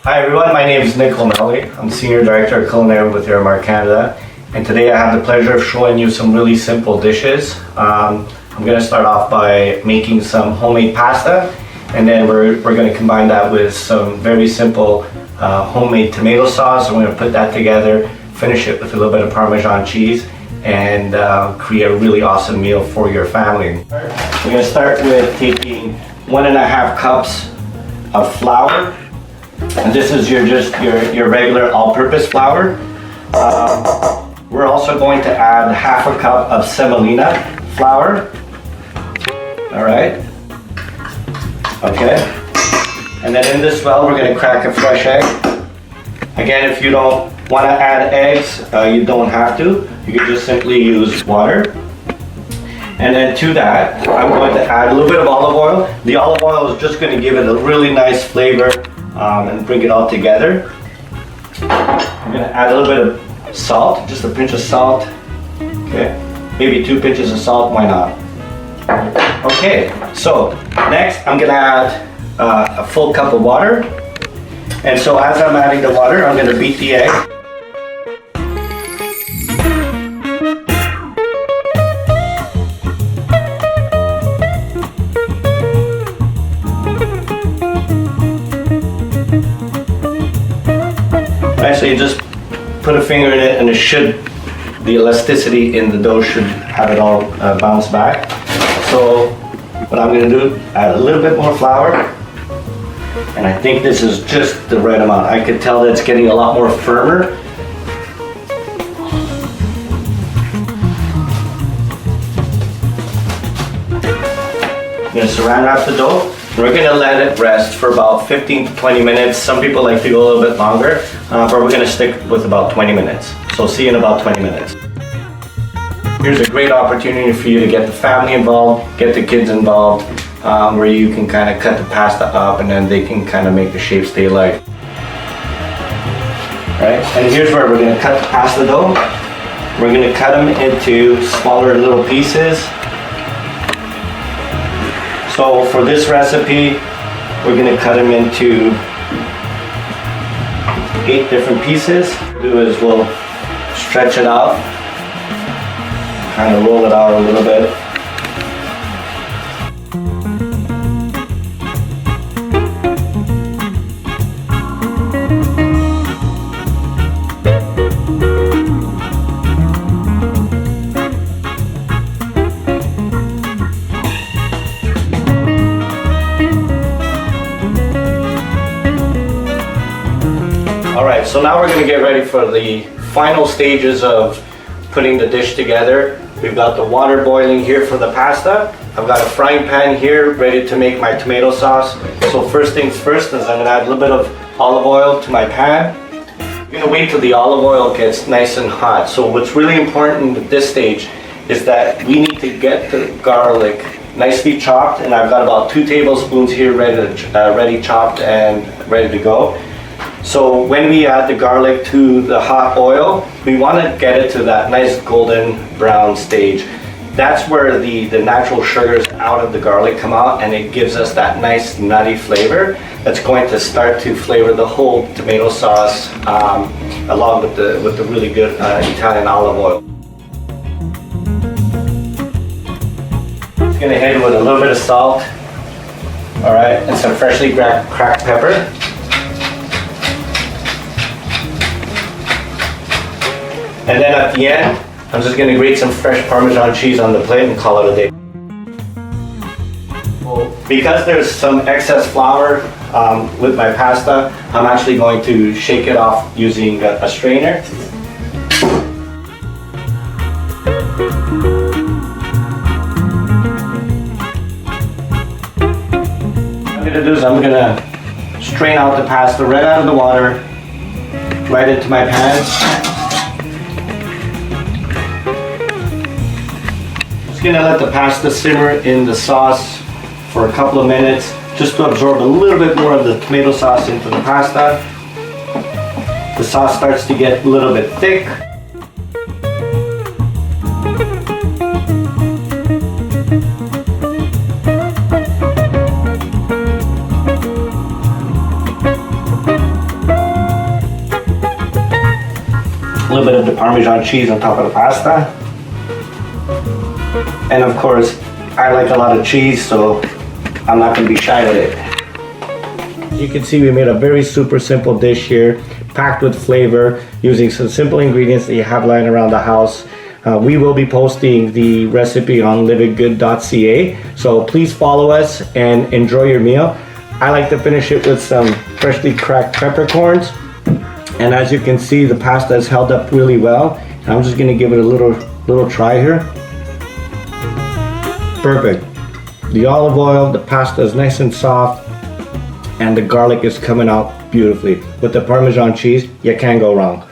Hi everyone, my name is Nicolo Meli. I'm Senior Director of Culinary with Aramark Canada, and today I have the pleasure of showing you some really simple dishes. I'm going to start off by making some homemade pasta, and then we're going to combine that with some very simple homemade tomato sauce. I'm going to put that together, finish it with a little bit of Parmesan cheese, and create a really awesome meal for your family. We're going to start with taking 1.5 cups of flour. And this is your regular all-purpose flour. We're also going to add 1/2 cup of semolina flour. All right. Okay. And then in this well, we're going to crack a fresh egg. Again, if you don't want to add eggs, you don't have to. You can just simply use water. And then to that, I'm going to add a little bit of olive oil. The olive oil is just going to give it a really nice flavor. And bring it all together. I'm going to add a little bit of salt, just a pinch of salt. Okay, maybe 2 pinches of salt, why not? Okay, so next I'm going to add a full cup of water. And so as I'm adding the water, I'm going to beat the egg. So you just put a finger in it and the elasticity in the dough should have it all bounce back. So what I'm going to do, add a little bit more flour. And I think this is just the right amount. I could tell that it's getting a lot more firmer. I'm going to saran wrap the dough. We're going to let it rest for about 15 to 20 minutes. Some people like to go a little bit longer, but we're going to stick with about 20 minutes. So see you in about 20 minutes. Here's a great opportunity for you to get the family involved, get the kids involved, where you can kind of cut the pasta up and then they can kind of make the shapes they like. Right? And here's where we're going to cut the pasta dough. We're going to cut them into smaller little pieces. So for this recipe, we're going to cut them into 8 different pieces. What we'll do is we'll stretch it out, kind of roll it out a little bit. Alright, so now we're going to get ready for the final stages of putting the dish together. We've got the water boiling here for the pasta. I've got a frying pan here ready to make my tomato sauce. So first things first is I'm going to add a little bit of olive oil to my pan. I'm going to wait till the olive oil gets nice and hot. So what's really important at this stage is that we need to get the garlic nicely chopped, and I've got about 2 tablespoons here ready chopped and ready to go. So when we add the garlic to the hot oil, we want to get it to that nice golden brown stage. That's where the natural sugars out of the garlic come out, and it gives us that nice nutty flavor that's going to start to flavor the whole tomato sauce along with the really good Italian olive oil. Just gonna hit it with a little bit of salt, all right, and some freshly cracked pepper. And then at the end, I'm just going to grate some fresh Parmesan cheese on the plate and call it a day. Because there's some excess flour with my pasta, I'm actually going to shake it off using a strainer. What I'm going to do is I'm going to strain out the pasta right out of the water, right into my pan. Gonna let the pasta simmer in the sauce for a couple of minutes just to absorb a little bit more of the tomato sauce into the pasta. The sauce starts to get a little bit thick. A little bit of the Parmesan cheese on top of the pasta. And of course, I like a lot of cheese, so I'm not gonna be shy with it. As you can see, we made a very super simple dish here, packed with flavor, using some simple ingredients that you have lying around the house. We will be posting the recipe on liveitgood.ca, so please follow us and enjoy your meal. I like to finish it with some freshly cracked peppercorns. And as you can see, the pasta has held up really well. And I'm just gonna give it a little try here. Perfect. The olive oil, the pasta is nice and soft, and the garlic is coming out beautifully. With the Parmesan cheese, you can't go wrong.